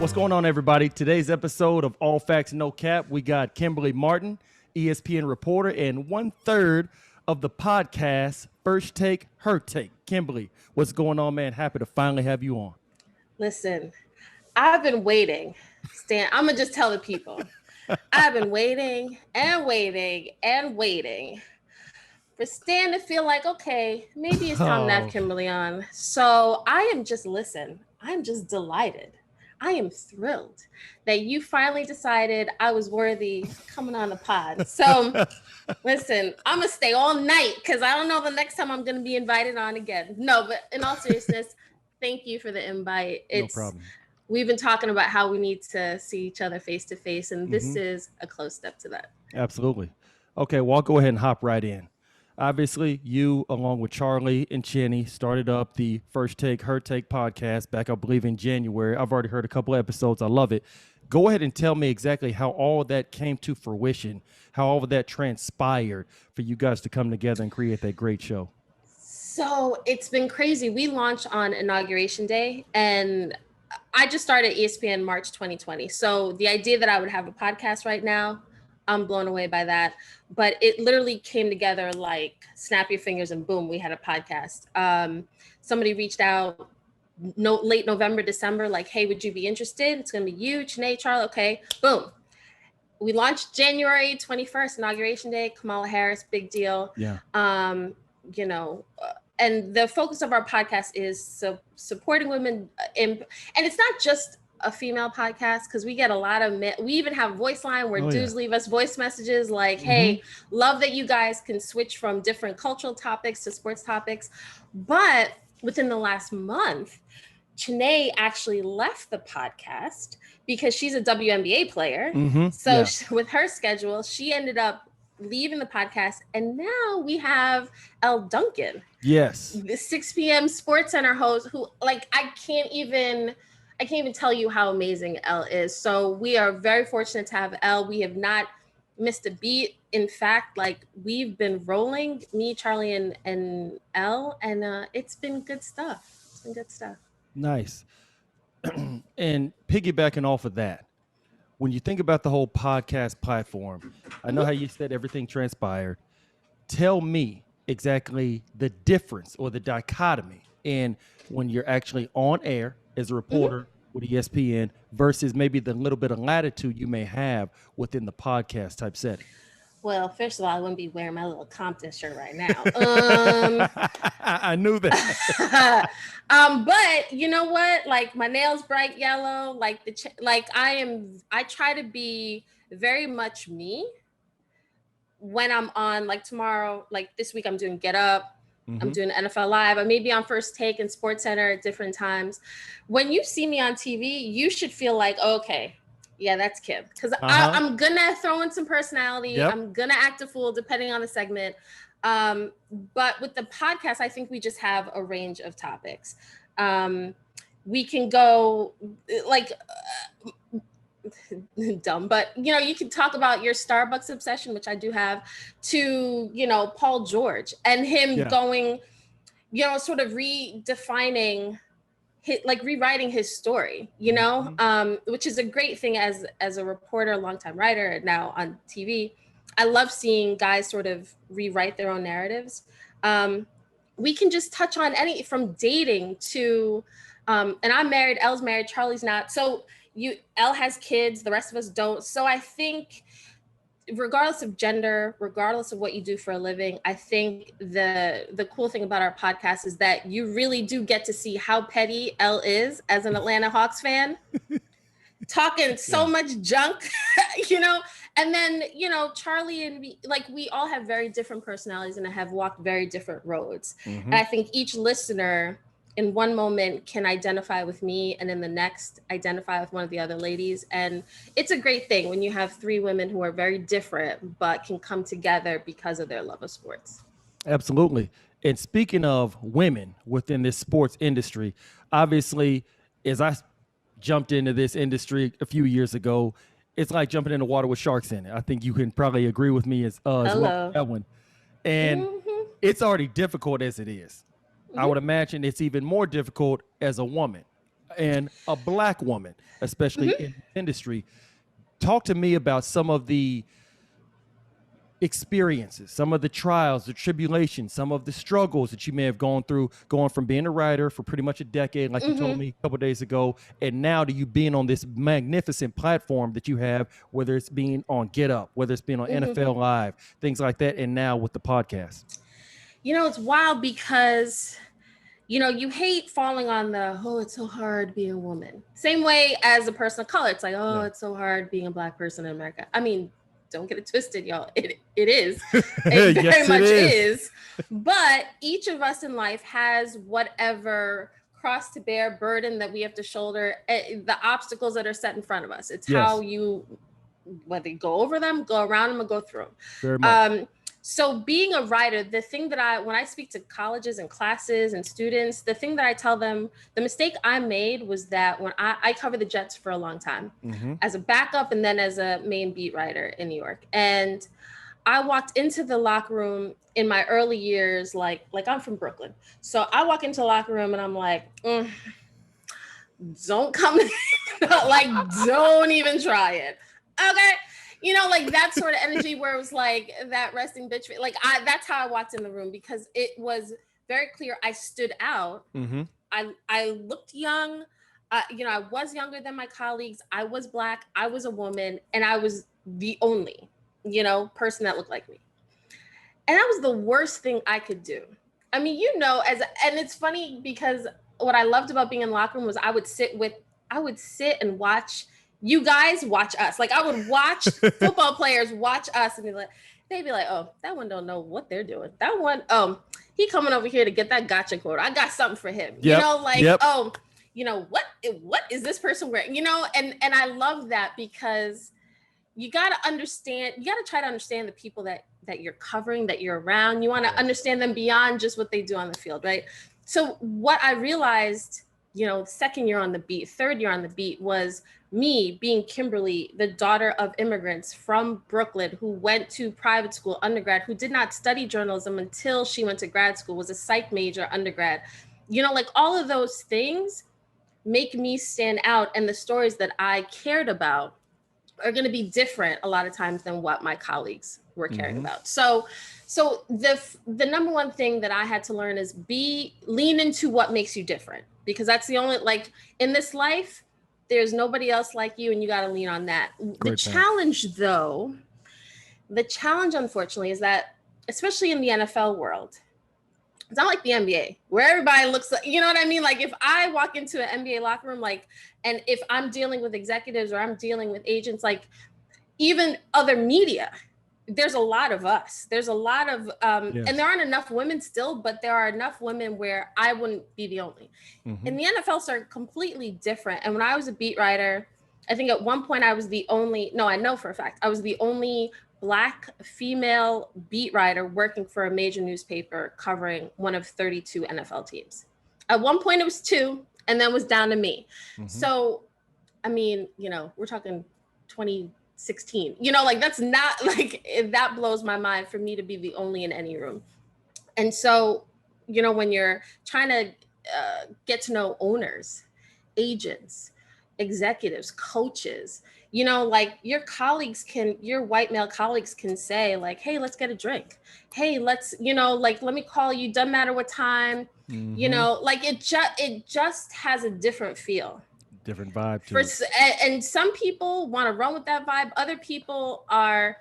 What's going on, everybody? Today's episode of All Facts No Cap, we got Kimberley Martin, ESPN reporter, and 1/3 of the podcast, First Take, Her Take. Kimberley, what's going on, man? Happy to finally have you on. Listen, I've been waiting. Stan, I'm going to just tell the people. I've been waiting and waiting and waiting for Stan to feel like, okay, maybe it's time to have Kimberley on. So I am just delighted. I am thrilled that you finally decided I was worthy coming on the pod. So listen, I'm going to stay all night because I don't know the next time I'm going to be invited on again. No, but in all seriousness, thank you for the invite. No problem. We've been talking about how we need to see each other face to face, and this is a close step to that. Absolutely. Okay, well, I'll go ahead and hop right in. Obviously, you, along with Charlie and Chenny, started up the First Take, Her Take podcast back, I believe, in January. I've already heard a couple episodes. I love it. Go ahead and tell me exactly how all of that came to fruition, how all of that transpired for you guys to come together and create that great show. So it's been crazy. We launched on Inauguration Day, and I just started ESPN March 2020. So the idea that I would have a podcast right now, I'm blown away by that. But it literally came together like snap your fingers and boom, we had a podcast. Somebody reached out late November, December, like, hey, would you be interested? It's going to be you, Chanae, Charlie. Okay, boom. We launched January 21st, Inauguration Day, Kamala Harris, big deal. Yeah. And the focus of our podcast is supporting women. And it's not just a female podcast, because we get a lot of men. We even have voice line where dudes leave us voice messages like, hey, love that you guys can switch from different cultural topics to sports topics. But within the last month, Chanae actually left the podcast because she's a WNBA player. So with her schedule, she ended up leaving the podcast, and now we have Elle Duncan. Yes. The 6 p.m. Sports Center host who, like, I can't even tell you how amazing Elle is. So we are very fortunate to have Elle. We have not missed a beat. In fact, like, we've been rolling, me, Charlie, and Elle, and it's been good stuff. Nice. And piggybacking off of that, when you think about the whole podcast platform, I know how you said everything transpired. Tell me exactly the difference or the dichotomy in when you're actually on air as a reporter with ESPN versus maybe the little bit of latitude you may have within the podcast type setting. Well, first of all, I wouldn't be wearing my little Compton shirt right now. I knew that. But you know what? Like, my nails bright yellow. Like I try to be very much me when I'm on. Like tomorrow, like this week, I'm doing Get Up. I'm doing NFL Live. I may be on First Take and Sports Center at different times. When you see me on TV, you should feel like, okay, yeah, that's Kim. Because I'm going to throw in some personality. Yep. I'm going to act a fool depending on the segment. But with the podcast, I think we just have a range of topics. We can go like dumb, but you can talk about your Starbucks obsession, which I do have, to Paul George and him going, sort of redefining rewriting his story, which is a great thing as a reporter, longtime writer, now on TV. I love seeing guys sort of rewrite their own narratives. We can just touch on any from dating to, and I'm married, Elle's married, Charlie's not. So Elle has kids, the rest of us don't. So I think regardless of gender, regardless of what you do for a living, I think the cool thing about our podcast is that you really do get to see how petty Elle is as an Atlanta Hawks fan, talking so much junk, and then, Charlie and me, like, we all have very different personalities and have walked very different roads. And I think each listener in one moment can identify with me, and in the next identify with one of the other ladies. And it's a great thing when you have three women who are very different, but can come together because of their love of sports. Absolutely. And speaking of women within this sports industry, obviously, as I jumped into this industry a few years ago, it's like jumping in the water with sharks in it. I think you can probably agree with me as well with that one. And it's already difficult as it is. I would imagine it's even more difficult as a woman. and a Black woman, especially in the industry. Talk to me about some of the experiences, some of the trials, the tribulations, some of the struggles that you may have gone through, going from being a writer for pretty much a decade, like you told me a couple of days ago, and now to you being on this magnificent platform that you have, whether it's being on Get Up, whether it's being on NFL Live, things like that, and now with the podcast. It's wild because you hate falling on it's so hard being a woman. Same way as a person of color. It's like, it's so hard being a Black person in America. I mean, don't get it twisted, y'all. It is. It very much is. But each of us in life has whatever cross to bear, burden that we have to shoulder, the obstacles that are set in front of us. It's how you, whether you go over them, go around them, or go through them. Very much. So being a writer, the thing that when I speak to colleges and classes and students, the thing that I tell them, the mistake I made was that when I covered the Jets for a long time as a backup and then as a main beat writer in New York. And I walked into the locker room in my early years, like I'm from Brooklyn. So I walk into the locker room and I'm like, don't come, don't even try it. Okay. Like that sort of energy where it was like that resting bitch. That's how I walked in the room because it was very clear I stood out. I looked young. I was younger than my colleagues. I was Black. I was a woman, and I was the only, person that looked like me. And that was the worst thing I could do. I mean, and it's funny because what I loved about being in the locker room was I would sit and watch you guys watch us. Like I would watch football players watch us and they'd be like, oh, that one don't know what they're doing. That one, he coming over here to get that gotcha quote. I got something for him. What is this person wearing? And I love that because you got to try to understand the people that you're covering, that you're around. You want to understand them beyond just what they do on the field, right? So what I realized, second year on the beat, third year on the beat was me being Kimberley, the daughter of immigrants from Brooklyn who went to private school undergrad, who did not study journalism until she went to grad school, was a psych major undergrad. All of those things make me stand out. And the stories that I cared about are going to be different a lot of times than what my colleagues were caring about. So the number one thing that I had to learn is lean into what makes you different, because that's the only, in this life, there's nobody else like you, and you got to lean on that. The challenge, unfortunately, is that, especially in the NFL world, it's not like the NBA where everybody looks like, you know what I mean? Like if I walk into an NBA locker room, and if I'm dealing with executives or I'm dealing with agents, even other media, there's a lot of us. There's a lot of, and there aren't enough women still, but there are enough women where I wouldn't be the only. And the NFL are completely different. And when I was a beat writer, I think at one point I was the only, I know for a fact, I was the only Black female beat writer working for a major newspaper covering one of 32 NFL teams. At one point it was 2, and then it was down to me. So, I mean, we're talking 2016, that's not that blows my mind for me to be the only in any room. And so, when you're trying to get to know owners, agents, executives, coaches, your white male colleagues can say hey, let's get a drink. Hey, let's, let me call you. Doesn't matter what time, it just has a different feel. Different vibe too. And some people want to run with that vibe. Other people are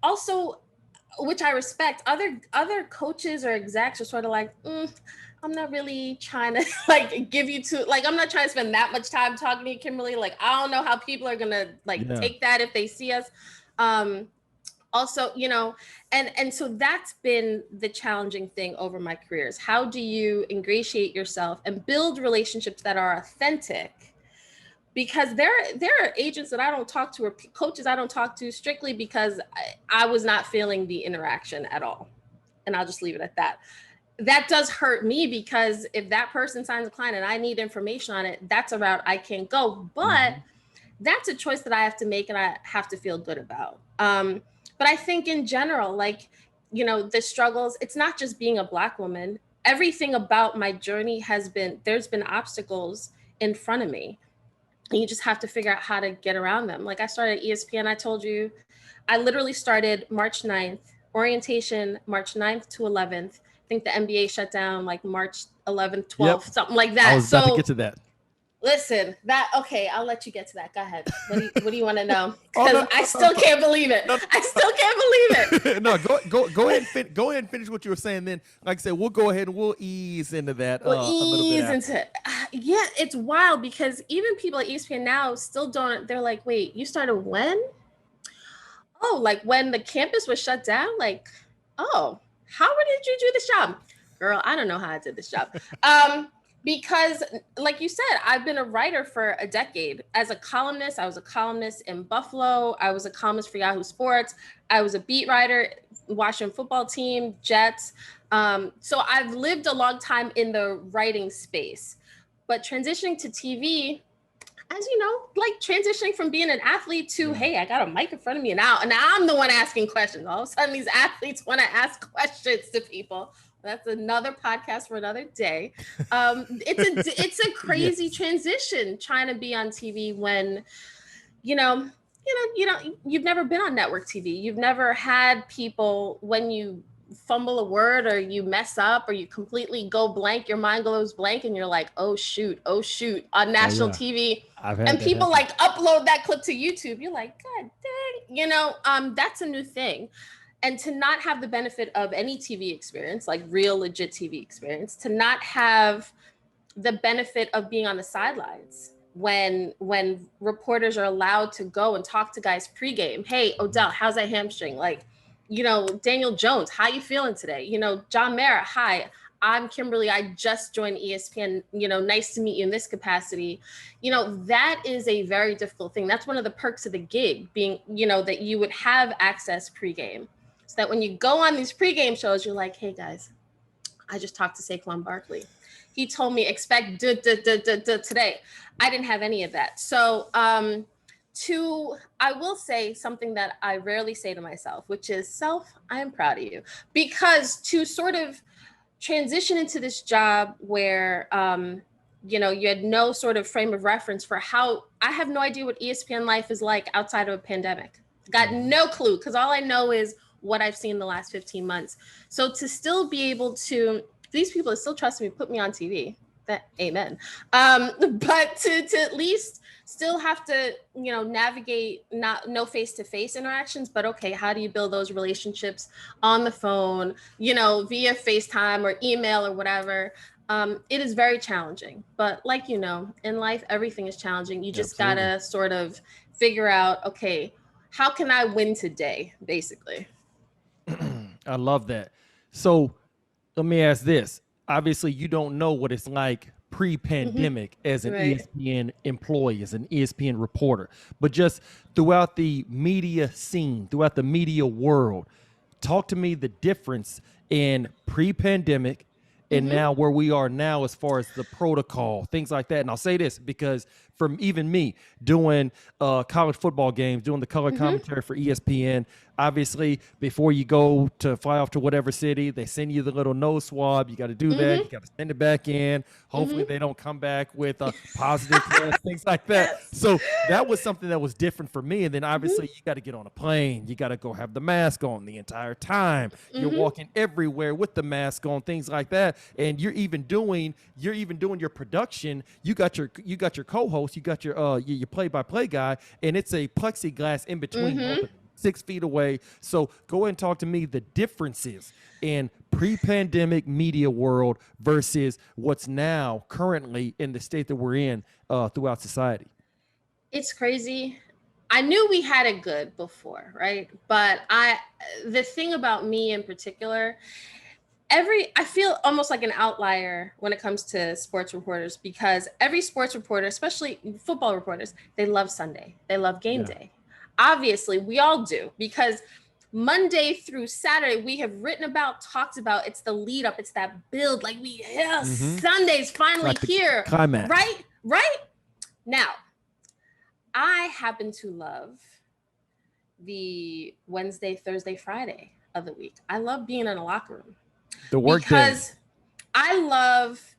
also, which I respect, other coaches or execs are sort of I'm not really trying to give you I'm not trying to spend that much time talking to you, Kimberly. I don't know how people are gonna take that if they see us. Also, and so that's been the challenging thing over my career is how do you ingratiate yourself and build relationships that are authentic? Because there are agents that I don't talk to or coaches I don't talk to strictly because I was not feeling the interaction at all. And I'll just leave it at that. That does hurt me because if that person signs a client and I need information on it, that's a route I can go. But that's a choice that I have to make and I have to feel good about. But I think in general, the struggles, it's not just being a Black woman. Everything about my journey there's been obstacles in front of me. And you just have to figure out how to get around them. Like I started at ESPN, I told you, I literally started March 9th, orientation March 9th to 11th. I think the NBA shut down like March 11th, 12th, something like that. I was about to get to that. Listen, okay, I'll let you get to that. Go ahead. What do you want to know? Because I still can't believe it. I still can't believe it. No, go ahead. Go ahead and finish what you were saying. Then, like I said, we'll go ahead and we'll ease into that. We'll ease into it. Yeah, it's wild because even people at ESPN now still don't. They're like, wait, you started when? Oh, like when the campus was shut down? Like, oh, how did you do this job? Girl, I don't know how I did this job. Because like you said, I've been a writer for a decade. As a columnist, I was a columnist in Buffalo. I was a columnist for Yahoo Sports. I was a beat writer, Washington football team, Jets. So I've lived a long time in the writing space. But transitioning to TV, as you know, like transitioning from being an athlete to, hey, I got a mic in front of me now, and I'm the one asking questions. All of a sudden, these athletes want to ask questions to people. That's another podcast for another day. It's a crazy transition trying to be on TV when, you've never been on network TV. You've never had people when you fumble a word or you mess up or you completely go blank, your mind goes blank and you're like, oh shoot on national TV. And people like upload that clip to YouTube. You're like, God dang, that's a new thing. And to not have the benefit of any TV experience, like real legit TV experience, to not have the benefit of being on the sidelines when reporters are allowed to go and talk to guys pregame. Hey, Odell, how's that hamstring? Like, Daniel Jones, how you feeling today? John Mara, hi, I'm Kimberley. I just joined ESPN. Nice to meet you in this capacity. That is a very difficult thing. That's one of the perks of the gig, being, that you would have access pregame. So that when you go on these pregame shows, you're like, hey guys, I just talked to Saquon Barkley. He told me expect today. I didn't have any of that. So I will say something that I rarely say to myself, which is I am proud of you. Because to sort of transition into this job where, you had no sort of frame of reference for how, I have no idea what ESPN life is like outside of a pandemic. Got no clue, because all I know is what I've seen the last 15 months. So to still be able to, these people still trust me, put me on TV, that amen. But to at least still have to, navigate no face-to-face interactions, but okay, how do you build those relationships on the phone, via FaceTime or email or whatever? It is very challenging, but like, in life, everything is challenging. You just gotta sort of figure out, okay, how can I win today, basically? I love that. So let me ask this. Obviously, you don't know what it's like pre-pandemic as an ESPN employee, as an ESPN reporter, but just throughout the media scene, throughout the media world, talk to me the difference in pre-pandemic and now where we are now as far as the protocol, things like that. And I'll say this because from even me doing college football games, doing the color commentary for ESPN, obviously before you go to fly off to whatever city, they send you the little nose swab. You got to do that. You got to send it back in. Hopefully they don't come back with a positive test, things like that. So that was something that was different for me. And then obviously you got to get on a plane. You got to go have the mask on the entire time. You're walking everywhere with the mask on, things like that. And you're even doing your production. You got your co-host, you got your play-by-play guy, and it's a plexiglass in between both of them, 6 feet away. So go ahead and talk to me the differences in pre-pandemic media world versus what's now currently in the state that we're in throughout society. It's crazy. I knew we had it good before, right? But the thing about me in particular, I feel almost like an outlier when it comes to sports reporters, because every sports reporter, especially football reporters, they love Sunday. They love game day. Obviously, we all do, because Monday through Saturday, we have written about, talked about, it's the lead up, it's that build, like Sunday's finally like here. Climax. Right? Now, I happen to love the Wednesday, Thursday, Friday of the week. I love being in a locker room. The work because day. I love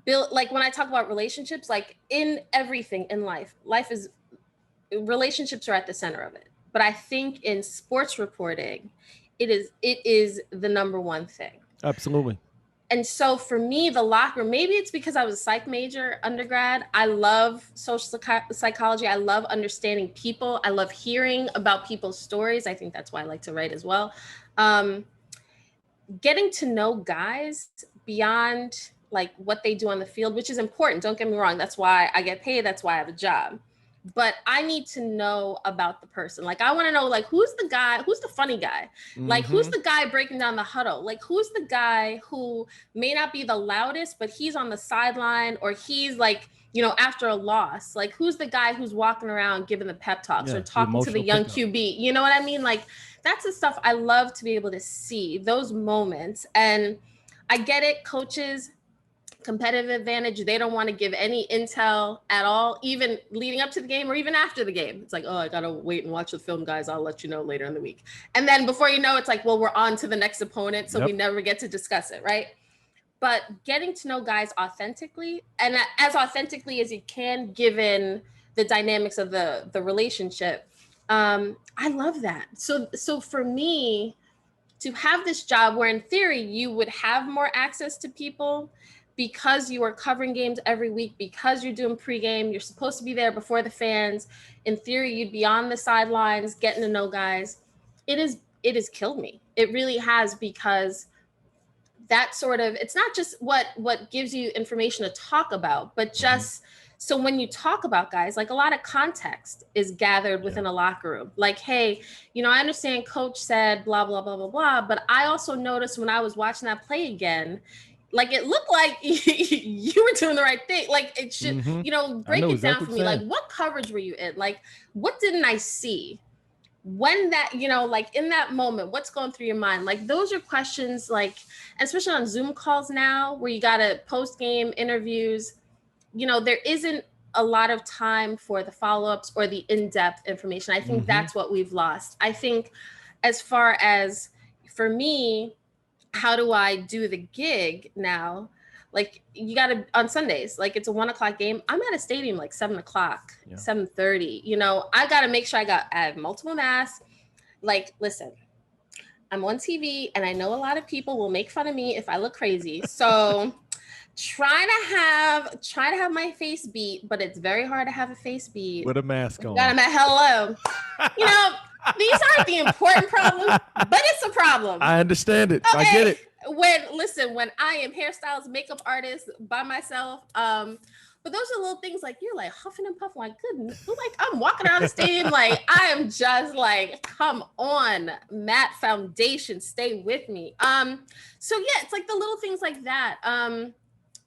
build, like when I talk about relationships, like in everything in life is, relationships are at the center of it. But I think in sports reporting, it is the number one thing. Absolutely. And so for me, the locker room, maybe it's because I was a psych major undergrad. I love social psychology. I love understanding people. I love hearing about people's stories. I think that's why I like to write as well. Getting to know guys beyond like what they do on the field, which is important. Don't get me wrong. That's why I get paid. That's why I have a job. But I need to know about the person. Like, I want to know, like, who's the guy, who's the funny guy? Like, who's the guy breaking down the huddle? Like, who's the guy who may not be the loudest, but he's on the sideline, or he's like, you know, after a loss, like, who's the guy who's walking around giving the pep talks or talking to the young QB? You know what I mean? Like, that's the stuff I love to be able to see, those moments. And I get it, coaches, competitive advantage, they don't want to give any intel at all, even leading up to the game or even after the game. It's like, oh, I gotta wait and watch the film, guys, I'll let you know later in the week. And then before you know, it's like, well, we're on to the next opponent, so we never get to discuss it, right? But getting to know guys authentically, and as authentically as you can, given the dynamics of the relationship, I love that. So for me, to have this job where in theory you would have more access to people, because you are covering games every week, because you're doing pregame, you're supposed to be there before the fans. In theory, you'd be on the sidelines, getting to know guys. It has killed me. It really has, because that sort of, it's not just what gives you information to talk about, but just, so when you talk about guys, like a lot of context is gathered within a locker room. Like, hey, you know, I understand coach said blah, blah, blah, blah, blah, but I also noticed when I was watching that play again, like it looked like you were doing the right thing. Like it should, you know, break it down for me. Like, what coverage were you in? Like, what didn't I see? When that, you know, like in that moment, what's going through your mind? Like, those are questions, like, especially on Zoom calls now, where you got to post-game interviews, you know, there isn't a lot of time for the follow-ups or the in-depth information. I think that's what we've lost. I think as far as for me, how do I do the gig now? Like, you got to, on Sundays, like it's a 1 o'clock game. I'm at a stadium like 7 o'clock, 7:30. You know, I got to make sure I have multiple masks. Like, listen, I'm on TV and I know a lot of people will make fun of me if I look crazy. So try to have my face beat, but it's very hard to have a face beat with a mask on. Got him at hello. You know, these aren't the important problems, but it's a problem. I understand it. Okay. I get it. When I am hairstylist, makeup artist by myself, but those are little things, like you're like huffing and puffing, like goodness, like I'm walking around the stadium, like I am just like, come on, matte foundation, stay with me. So yeah, it's like the little things like that.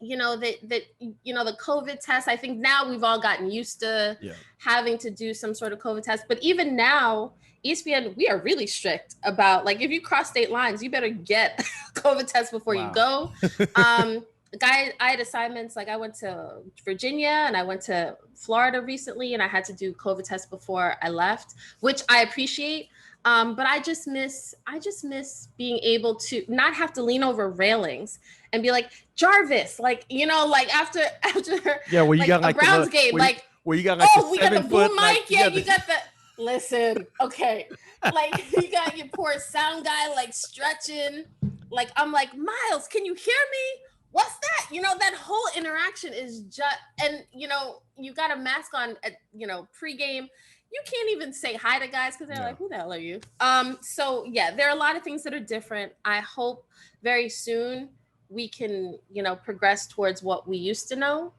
You know, that you know, the COVID test, I think now we've all gotten used to having to do some sort of COVID test. But even now, ESPN, we are really strict about, like, if you cross state lines, you better get COVID test before you go. I had assignments, like I went to Virginia and I went to Florida recently, and I had to do COVID test before I left, which I appreciate. But I just miss being able to not have to lean over railings and be like, Jarvis, like, you know, like after where you got a Browns game, like, where you got like, we got the boom mic, you got the, listen, okay, like you got your poor sound guy like stretching, like I'm like, Miles, can you hear me? What's that? You know, that whole interaction is just, and you know, you got a mask on at, you know, pregame. You can't even say hi to guys because they're like, who the hell are you? So yeah, there are a lot of things that are different. I hope very soon we can, you know, progress towards what we used to know,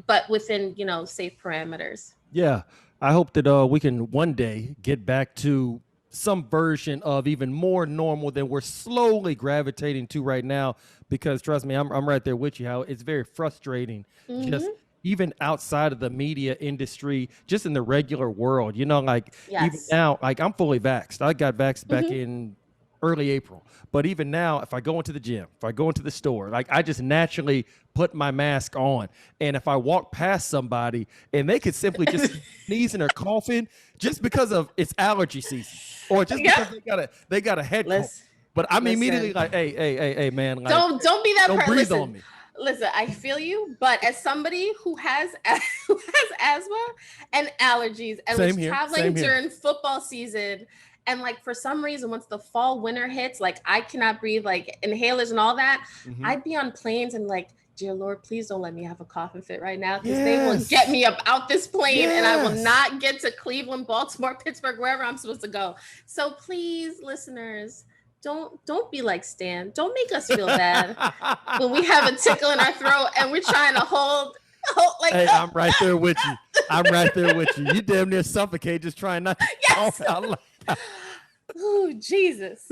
but within, you know, safe parameters. Yeah, I hope that we can one day get back to some version of even more normal than we're slowly gravitating to right now. Because trust me, I'm right there with you. How it's very frustrating, just even outside of the media industry, just in the regular world. You know, like even now, like I'm fully vaxxed. I got vaxxed back in early April. But even now, if I go into the gym, if I go into the store, like I just naturally put my mask on. And if I walk past somebody and they could simply just sneezing or coughing just because of it's allergy season, or just because they got a head cold. But I'm immediately like, hey, man. Like, don't be that person. Don't breathe on me. Listen, I feel you, but as somebody who has asthma and allergies and was traveling during football season, and like for some reason, once the fall winter hits, like I cannot breathe, like inhalers and all that, I'd be on planes and like, dear Lord, please don't let me have a coughing fit right now, because they will get me up out this plane and I will not get to Cleveland, Baltimore, Pittsburgh, wherever I'm supposed to go. So please, listeners, don't be like Stan. Don't make us feel bad when we have a tickle in our throat and we're trying to hold like. Hey, I'm right there with you. I'm right there with you. You damn near suffocate just trying not to yes. Oh, Jesus.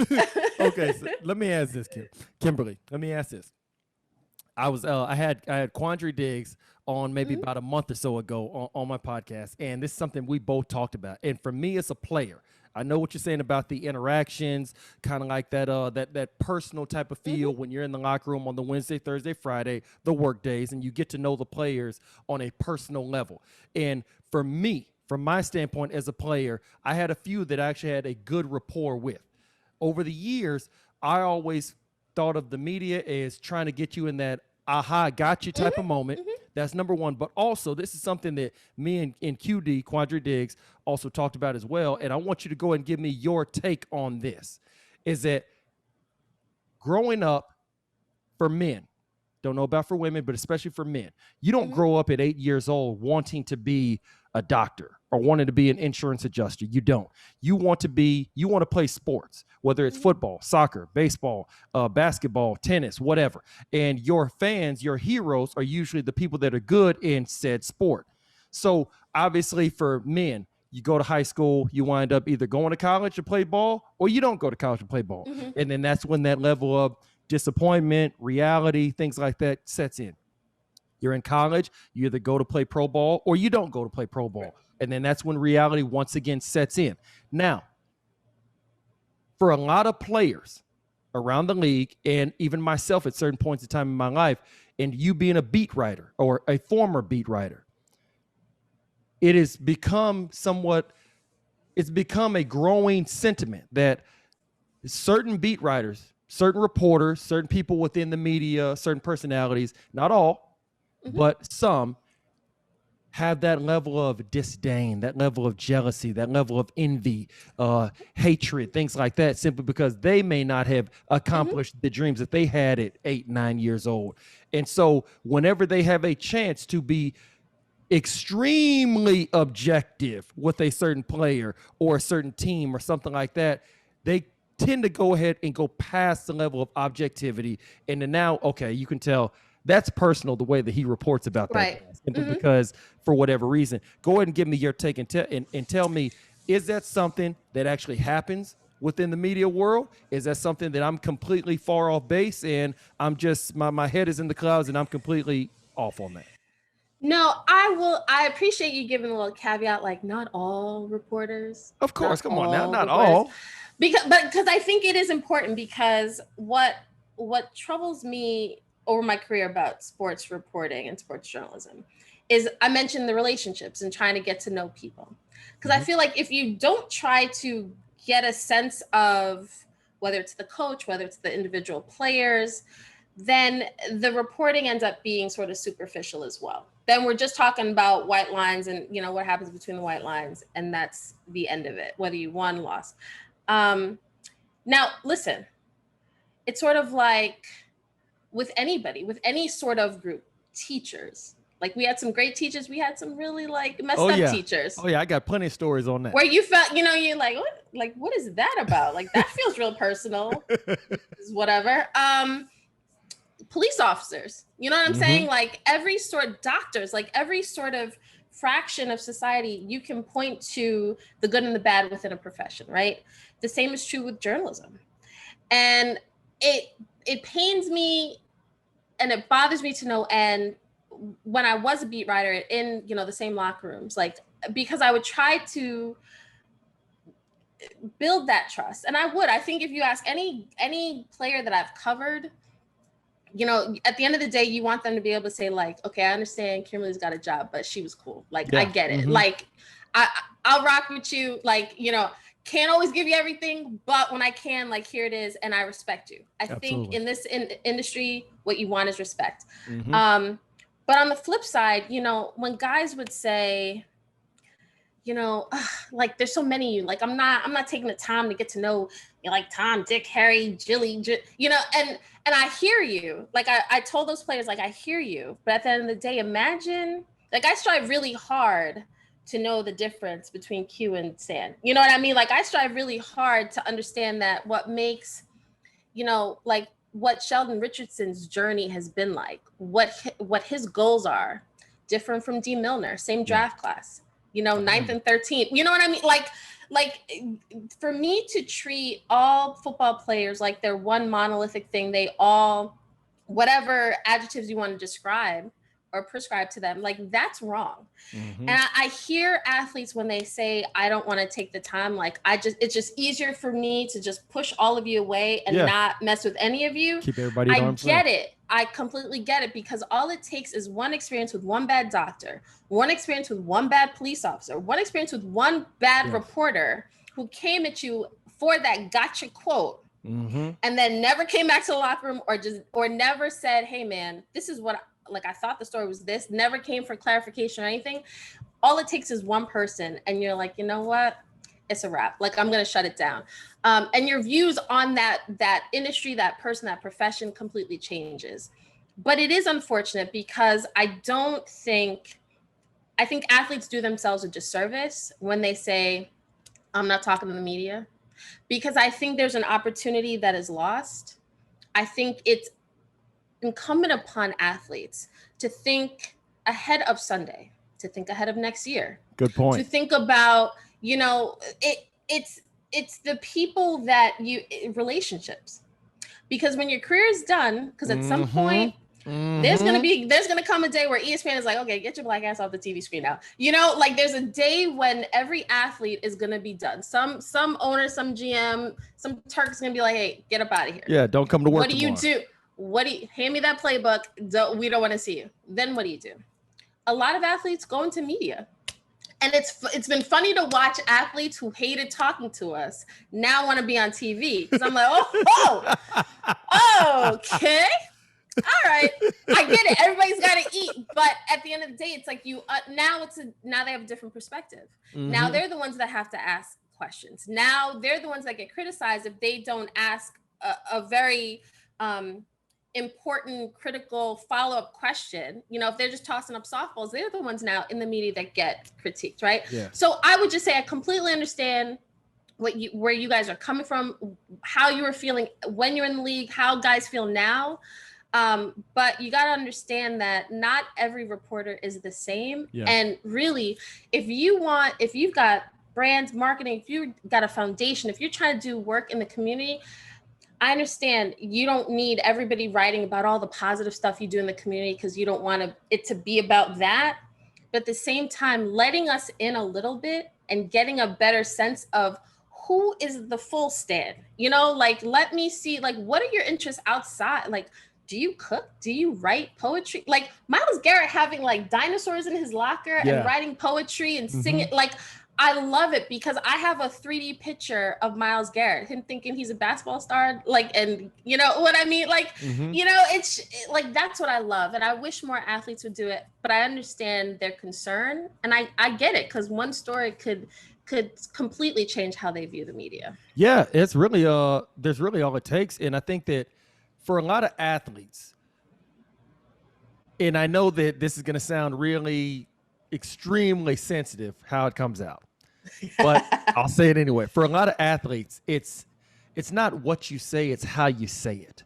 Okay, so let me ask this, Kimberly. Let me ask this. I had Quandary Diggs on maybe about a month or so ago on my podcast, and this is something we both talked about. And for me as a player, I know what you're saying about the interactions, kind of like that personal type of feel when you're in the locker room on the Wednesday, Thursday, Friday, the work days, and you get to know the players on a personal level. And for me, from my standpoint as a player, I had a few that I actually had a good rapport with. Over the years, I always thought of the media as trying to get you in that aha, got you type of moment. That's number one. But also, this is something that me and QD, Quandary Diggs, also talked about as well. And I want you to go and give me your take on this. Is that growing up for men, don't know about for women, but especially for men, you don't grow up at 8 years old wanting to be a doctor or wanting to be an insurance adjuster. You don't. You want to play sports, whether it's football, soccer, baseball, basketball, tennis, whatever. And your fans, your heroes are usually the people that are good in said sport. So obviously for men, you go to high school, you wind up either going to college to play ball or you don't go to college to play ball. And then that's when that level of disappointment, reality, things like that sets in. You're in college, you either go to play pro ball or you don't go to play pro ball. And then that's when reality once again sets in. Now, for a lot of players around the league, and even myself at certain points in time in my life, and you being a beat writer or a former beat writer, it has become it's become a growing sentiment that certain beat writers, certain reporters, certain people within the media, certain personalities, not all, but some, have that level of disdain, that level of jealousy, that level of envy, hatred, things like that, simply because they may not have accomplished the dreams that they had at 8, 9 years old. And so whenever they have a chance to be extremely objective with a certain player or a certain team or something like that, they tend to go ahead and go past the level of objectivity. And then now, okay, you can tell that's personal, the way that he reports about that. Simply because, for whatever reason, go ahead and give me your take and tell me, is that something that actually happens within the media world? Is that something that I'm completely far off base and I'm just, my head is in the clouds and I'm completely off on that? No, I appreciate you giving a little caveat, like not all reporters. Of course, come on now, not all. Because I think it is important, because what troubles me over my career about sports reporting and sports journalism is, I mentioned the relationships and trying to get to know people. Because I feel like if you don't try to get a sense of whether it's the coach, whether it's the individual players, then the reporting ends up being sort of superficial as well. Then we're just talking about white lines and, you know, what happens between the white lines. And that's the end of it, whether you won, lost. Now, listen, it's sort of like with anybody, with any sort of group, teachers. Like, we had some great teachers. We had some really like messed up teachers. Oh yeah, I got plenty of stories on that. Where you felt, you know, you're like, what is that about? Like, that feels real personal. Whatever. Police officers, you know what I'm saying? Like every sort of doctors, like every sort of fraction of society, you can point to the good and the bad within a profession, right? The same is true with journalism. And it pains me and it bothers me to no end when I was a beat writer in, you know, the same locker rooms, like, because I would try to build that trust. And I think if you ask any player that I've covered, you know, at the end of the day, you want them to be able to say, like, okay, I understand Kimberly's got a job, but she was cool. Like, I get it. Like, I'll rock with you. Like, you know, can't always give you everything, but when I can, like, here it is, and I respect you. I Absolutely. think in this industry, what you want is respect. Mm-hmm. But on the flip side, you know, when guys would say, you know, like, there's so many of you, like, I'm not taking the time to get to know, you know, like Tom, Dick, Harry, Jilly, you know, and I hear you. Like, I told those players, like, I hear you, but at the end of the day, imagine, like, I strive really hard to know the difference between Q and Stan. You know what I mean? Like, I strive really hard to understand that what makes, you know, like, what Sheldon Richardson's journey has been like, what his goals are, different from D. Milner, same draft class, you know, 9th and 13th. You know what I mean? Like for me to treat all football players like they're one monolithic thing, they all, whatever adjectives you want to describe or prescribe to them, like, that's wrong. Mm-hmm. And I hear athletes when they say, I don't want to take the time, like, it's just easier for me to just push all of you away and not mess with any of you. Keep everybody at arm's length. I get it. I completely get it, because all it takes is one experience with one bad doctor, one experience with one bad police officer, one experience with one bad reporter who came at you for that gotcha quote, and then never came back to the locker room, or never said, hey man, this is what, like, I thought the story was this, never came for clarification or anything. All it takes is one person, and you're like, you know what? It's a wrap. Like, I'm going to shut it down. And your views on that industry, that person, that profession completely changes. But it is unfortunate, because I think athletes do themselves a disservice when they say, I'm not talking to the media, because I think there's an opportunity that is lost. I think it's incumbent upon athletes to think ahead of Sunday, to think ahead of next year. Good point. To think about, you know, it's the people that relationships, because when your career is done, because at some point there's gonna come a day where ESPN is like, okay, get your black ass off the TV screen now. You know, like, there's a day when every athlete is gonna be done. Some owner, some GM, some Turk is gonna be like, hey, get up out of here. Yeah, don't come to work. What do you do? Hand me that playbook. We don't want to see you. Then what do you do? A lot of athletes go into media. And it's been funny to watch athletes who hated talking to us now want to be on TV. Because I'm like, okay. All right. I get it. Everybody's got to eat. But at the end of the day, it's like now they have a different perspective. Now they're the ones that have to ask questions. Now they're the ones that get criticized if they don't ask a very important, critical follow-up question. You know, if they're just tossing up softballs, they're the ones now in the media that get critiqued, right? Yeah. So I would just say I completely understand where you guys are coming from, how you were feeling when you're in the league, how guys feel now. But you got to understand that not every reporter is the same. Yeah. And really, if you've got brands, marketing, if you've got a foundation, if you're trying to do work in the community, I understand you don't need everybody writing about all the positive stuff you do in the community, because you don't want it to be about that. But at the same time, letting us in a little bit and getting a better sense of who is the full stand, you know, like, let me see, like, what are your interests outside? Like, do you cook? Do you write poetry? Like Myles Garrett having like dinosaurs in his locker and writing poetry and singing, like, I love it, because I have a 3D picture of Myles Garrett, him thinking he's a basketball star, like, and you know what I mean? Like, you know, it's like, that's what I love. And I wish more athletes would do it, but I understand their concern, and I get it, because one story could completely change how they view the media. Yeah, it's really, there's really all it takes. And I think that for a lot of athletes, and I know that this is going to sound really extremely sensitive how it comes out, but I'll say it anyway. For a lot of athletes, it's not what you say, it's how you say it.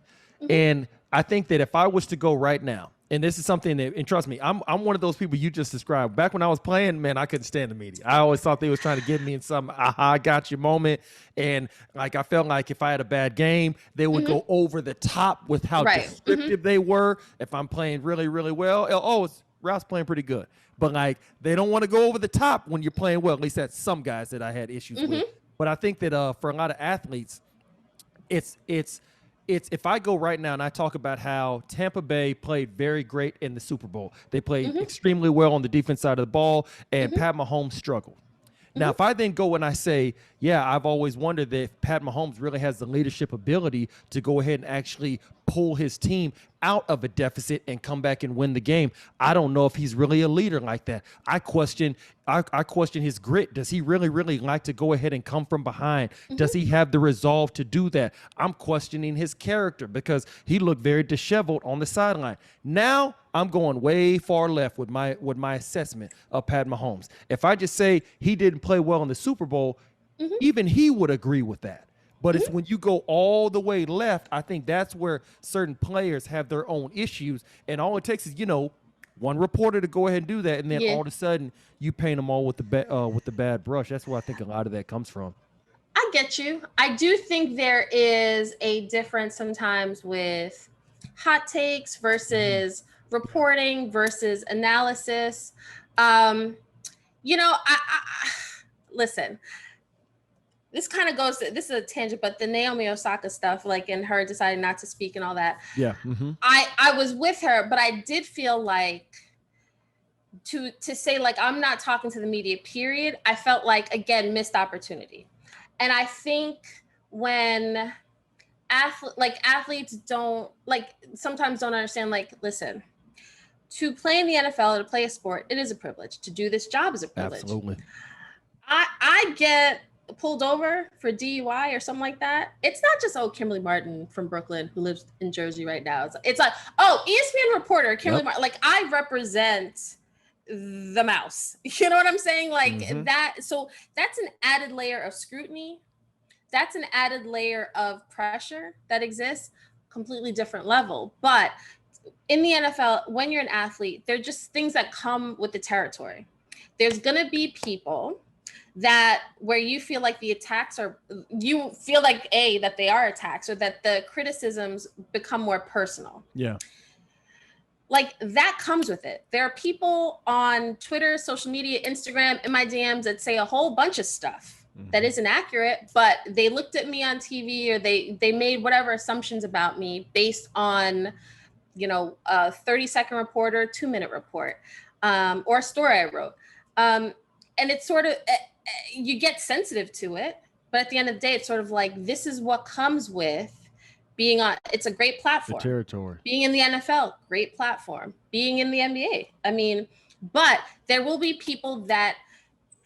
And I think that if I was to go right now, and this is something that, and trust me, I'm one of those people you just described. Back when I was playing, man, I couldn't stand the media. I always thought they was trying to get me in some aha, got you moment. And like, I felt like if I had a bad game, they would go over the top with how descriptive they were. If I'm playing really, really well, Ralph's playing pretty good. But like, they don't want to go over the top when you're playing well. At least that's some guys that I had issues with. But I think that for a lot of athletes, it's if I go right now and I talk about how Tampa Bay played very great in the Super Bowl, they played extremely well on the defense side of the ball, and Pat Mahomes struggled. Now, if I then go and I say, yeah, I've always wondered that if Pat Mahomes really has the leadership ability to go ahead and actually pull his team out of a deficit and come back and win the game. I don't know if he's really a leader like that. I question his grit. Does he really like to go ahead and come from behind? Does he have the resolve to do that? I'm questioning his character because he looked very disheveled on the sideline. Now I'm going way far left with my assessment of Pat Mahomes. If I just say he didn't play well in the Super Bowl, even he would agree with that. But it's when you go all the way left, I think that's where certain players have their own issues. And all it takes is, one reporter to go ahead and do that. And then all of a sudden you paint them all with the bad brush. That's where I think a lot of that comes from. I get you. I do think there is a difference sometimes with hot takes versus reporting versus analysis. I listen. This kind of goes to, this is a tangent, but the Naomi Osaka stuff, like, and her deciding not to speak and all that. Yeah. I was with her, but I did feel like to say, like, I'm not talking to the media, period. I felt like, again, missed opportunity. And I think when athletes don't, like, sometimes don't understand, like, listen, to play in the NFL or to play a sport, it is a privilege. To do this job is a privilege. Absolutely. I get pulled over for DUI or something like that. It's not just, Kimberley Martin from Brooklyn who lives in Jersey right now. It's like, ESPN reporter Kimberley Martin. Like, I represent the mouse. You know what I'm saying? Like that. So that's an added layer of scrutiny. That's an added layer of pressure that exists. Completely different level. But in the NFL, when you're an athlete, there are just things that come with the territory. There's going to be people that where you feel like the attacks are, you feel like that they are attacks, or that the criticisms become more personal. Yeah. Like, that comes with it. There are people on Twitter, social media, Instagram, in my DMs that say a whole bunch of stuff that isn't accurate, but they looked at me on TV, or they made whatever assumptions about me based on, a 30-second report or a 2-minute report, or a story I wrote. And it's sort of, you get sensitive to it, but at the end of the day, it's sort of like, this is what comes with being on, it's a great platform. The territory. Being in the NFL, great platform. Being in the NBA. I mean, but there will be people that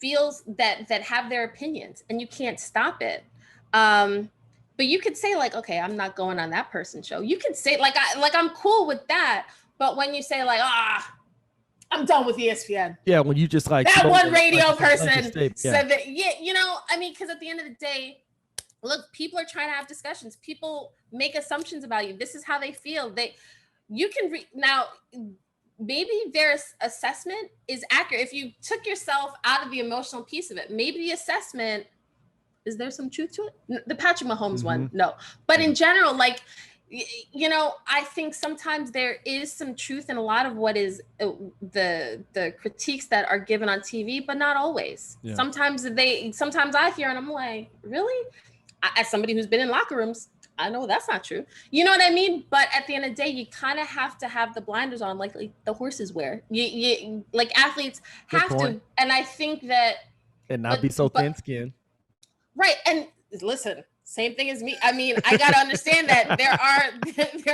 that have their opinions, and you can't stop it. But you could say, like, okay, I'm not going on that person's show. You could say, like, I'm cool with that. But when you say, like, I'm done with ESPN. Yeah, when you just like that one radio person said that. Yeah, because at the end of the day, look, people are trying to have discussions. People make assumptions about you. This is how they feel. You can now. Maybe their assessment is accurate. If you took yourself out of the emotional piece of it, maybe the assessment, is there some truth to it? The Patrick Mahomes one, no. But in general, like, I think sometimes there is some truth in a lot of what is the critiques that are given on TV, but not always. Yeah. Sometimes I hear and I'm like, really? As somebody who's been in locker rooms, I know that's not true. You know what I mean? But at the end of the day, you kind of have to have the blinders on, like the horses wear. You like, athletes have to. And I think that, and not be so thin-skinned. Right. And listen, same thing as me. I mean, I got to understand that there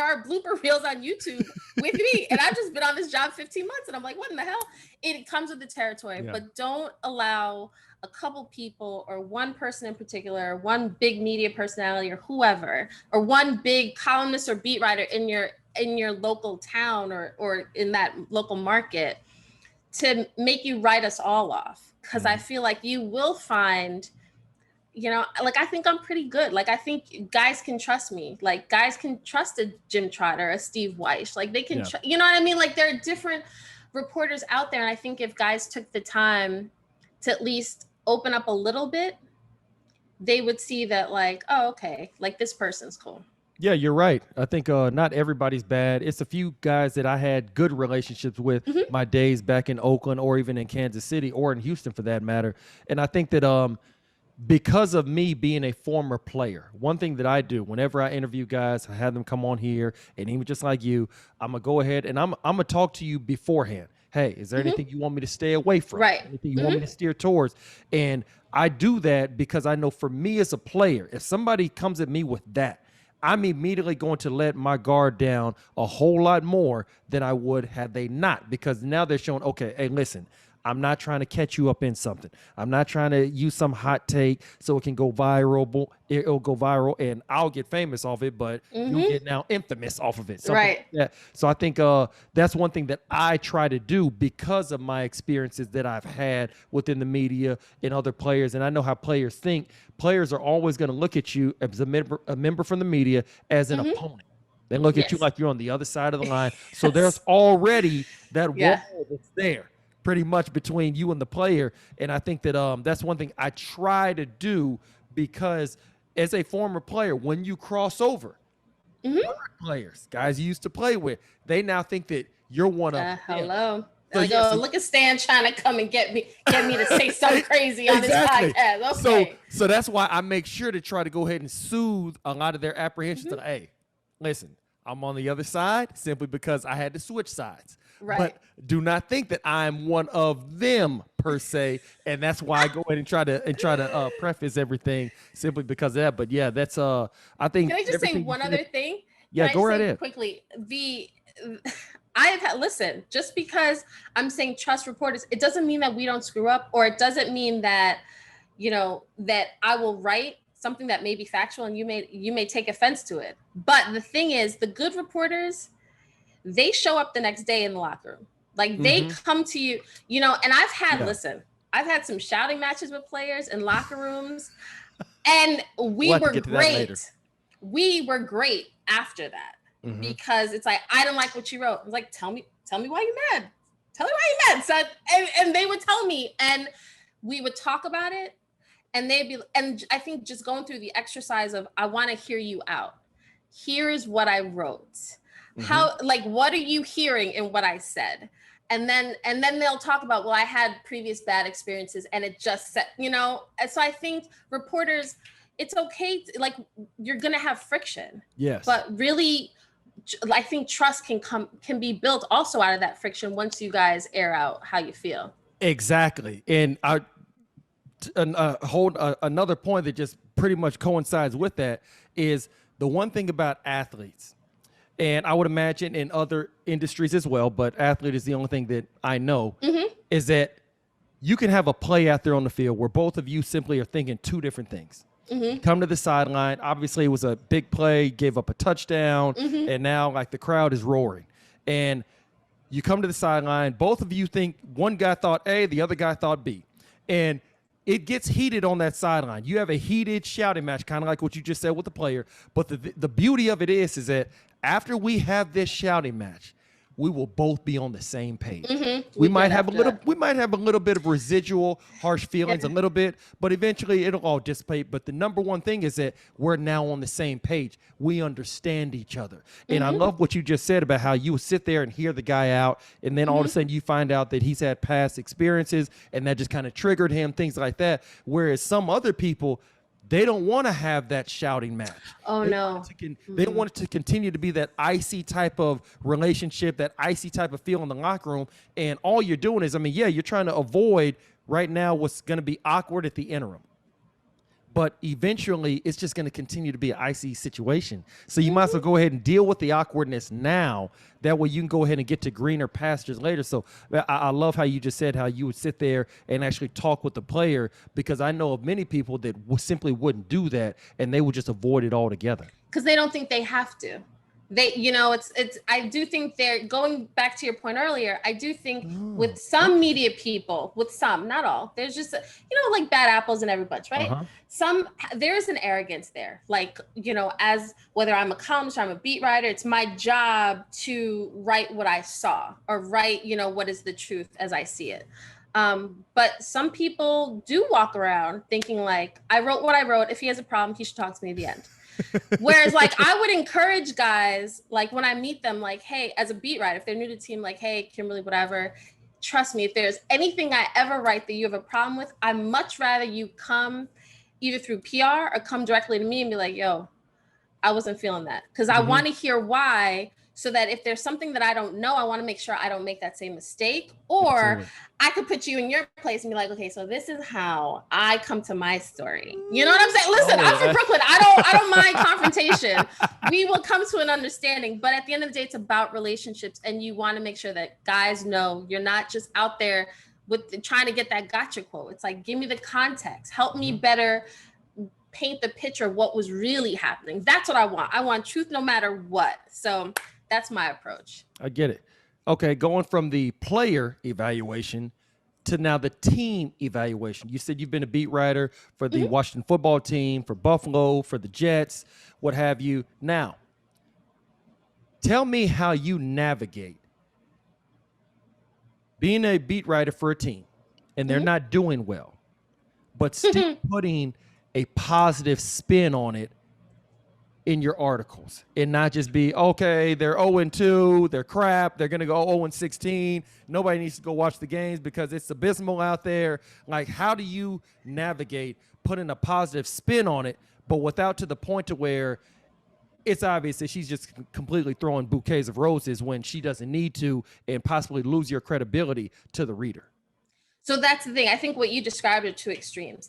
are blooper reels on YouTube with me, and I've just been on this job 15 months, and I'm like, what in the hell? It comes with the territory, but don't allow a couple people or one person in particular, one big media personality or whoever, or one big columnist or beat writer in your local town or in that local market to make you write us all off. Because I feel like you will find, like, I think I'm pretty good. Like, I think guys can trust me. Like, guys can trust a Jim Trotter, a Steve Weish. Like, they can, you know what I mean? Like, there are different reporters out there. And I think if guys took the time to at least open up a little bit, they would see that, like, oh, okay, like, this person's cool. Yeah, you're right. I think not everybody's bad. It's a few guys that I had good relationships with my days back in Oakland, or even in Kansas City, or in Houston for that matter. And I think that because of me being a former player, one thing that I do whenever I interview guys, I have them come on here, and even just like you, I'm going to go ahead and I'm going to talk to you beforehand. hey, is there anything you want me to stay away from? Right. Anything you want me to steer towards? And I do that because I know for me as a player, if somebody comes at me with that, I'm immediately going to let my guard down a whole lot more than I would had they not, because now they're showing, okay, hey, listen, I'm not trying to catch you up in something. I'm not trying to use some hot take so it can go viral. It'll go viral and I'll get famous off it, but you'll get now infamous off of it. Something like that. So I think that's one thing that I try to do because of my experiences that I've had within the media and other players. And I know how players think. Players are always going to look at you as a member from the media as an opponent. They look at you like you're on the other side of the line. So there's already that wall that's there, pretty much between you and the player. And I think that that's one thing I try to do, because as a former player, when you cross over, players, guys you used to play with, they now think that you're one of them. Hello. So, look at Stan trying to come and get me to say something crazy on this podcast. Okay. So that's why I make sure to try to go ahead and soothe a lot of their apprehensions. Of, hey, listen, I'm on the other side simply because I had to switch sides. Right. But do not think that I'm one of them per se, and that's why I go ahead and try to preface everything simply because of that. But yeah, that's I think. Can I just say one other thing? Yeah, go right ahead. Quickly, I have had, listen, just because I'm saying trust reporters, it doesn't mean that we don't screw up, or it doesn't mean that, that I will write something that may be factual and you may take offense to it. But the thing is, the good reporters, they show up the next day in the locker room. Like they come to you, and I've had some shouting matches with players in locker rooms, and we were great. We were great after that. Because it's like, I don't like what you wrote. I was like, tell me why you're mad. Tell me why you're mad. So, and they would tell me, and we would talk about it, and and I think just going through the exercise of, I want to hear you out. Here is what I wrote. How, what are you hearing in what I said? And then they'll talk about, well, I had previous bad experiences and it just set, and so I think reporters, it's okay. You're going to have friction. Yes. But really, I think trust can be built also out of that friction once you guys air out how you feel. Exactly. And another point that just pretty much coincides with that is the one thing about athletes, and I would imagine in other industries as well, but athlete is the only thing that I know, is that you can have a play out there on the field where both of you simply are thinking two different things. Come to the sideline. Obviously, it was a big play, gave up a touchdown, and now the crowd is roaring. And you come to the sideline. Both of you think one guy thought A, the other guy thought B. And it gets heated on that sideline. You have a heated shouting match, kind of like what you just said with the player. But the beauty of it is that after we have this shouting match, we will both be on the same page. We might have a little bit of residual harsh feelings, a little bit, but eventually it'll all dissipate. But the number one thing is that we're now on the same page. We understand each other. And I love what you just said about how you would sit there and hear the guy out, and then all of a sudden you find out that he's had past experiences and that just kind of triggered him, things like that. Whereas some other people, they don't want to have that shouting match. Oh, no. They don't want it to continue to be that icy type of relationship, that icy type of feel in the locker room. And all you're doing is, you're trying to avoid right now what's going to be awkward at the interim. But eventually, it's just going to continue to be an icy situation. So you might as well go ahead and deal with the awkwardness now. That way you can go ahead and get to greener pastures later. So I love how you just said how you would sit there and actually talk with the player, because I know of many people that simply wouldn't do that, and they would just avoid it altogether. Because they don't think they have to. I do think they're going back to your point earlier. I do think with some media people, with some, not all, there's just, like bad apples in every bunch, right? There is an arrogance there. As whether I'm a columnist or I'm a beat writer, it's my job to write what I saw, or write, what is the truth as I see it. But some people do walk around thinking I wrote what I wrote. If he has a problem, he should talk to me at the end. Whereas I would encourage guys, when I meet them, hey, as a beat writer, if they're new to the team, hey, Kimberley, whatever, trust me, if there's anything I ever write that you have a problem with, I'd much rather you come either through PR or come directly to me and be like, yo, I wasn't feeling that. Because I want to hear why, so that if there's something that I don't know, I want to make sure I don't make that same mistake. Or Absolutely. I could put you in your place and be like, okay, so this is how I come to my story. You know what I'm saying? Listen, I'm from Brooklyn. I don't mind confrontation. We will come to an understanding. But at the end of the day, it's about relationships, and you want to make sure that guys know you're not just out there with trying to get that gotcha quote. It's like, give me the context, help me better paint the picture of what was really happening. That's what I want. I want truth no matter what. So that's my approach. I get it. Okay, going from the player evaluation to now the team evaluation. You said you've been a beat writer for the Washington football team, for Buffalo, for the Jets, what have you. Now, tell me how you navigate being a beat writer for a team and they're not doing well, but still putting a positive spin on it in your articles, and not just be, okay, they're 0-2, they're crap, they're going to go 0-16, nobody needs to go watch the games because it's abysmal out there. Like, how do you navigate putting a positive spin on it, but without to the point to where it's obvious that she's just completely throwing bouquets of roses when she doesn't need to, and possibly lose your credibility to the reader? So that's the thing. I think what you described are two extremes.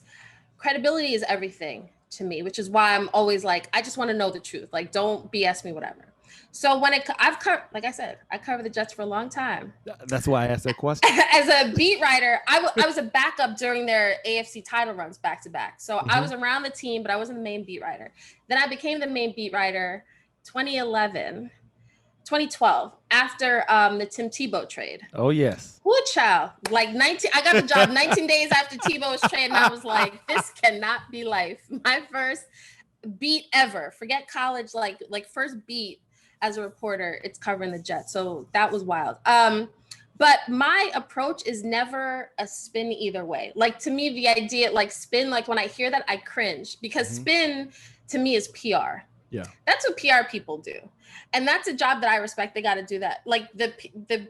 Credibility is everything to me, which is why I'm always like, I just want to know the truth. Like, don't BS me, whatever. So when I've covered, like I said, I covered the Jets for a long time. That's why I asked that question. As a beat writer, I was a backup during their AFC title runs back to back. So I was around the team, but I wasn't the main beat writer. Then I became the main beat writer 2012, after the Tim Tebow trade. Oh, yes. Woo, child. Like 19, I got the job 19 days after Tebow was traded, and I was like, this cannot be life. My first beat ever. Forget college, like first beat as a reporter, it's covering the Jets. So that was wild. But my approach is never a spin either way. Like, to me, the idea, like spin, like when I hear that, I cringe, because spin to me is PR. Yeah. That's what PR people do. And that's a job that I respect. They got to do that. Like the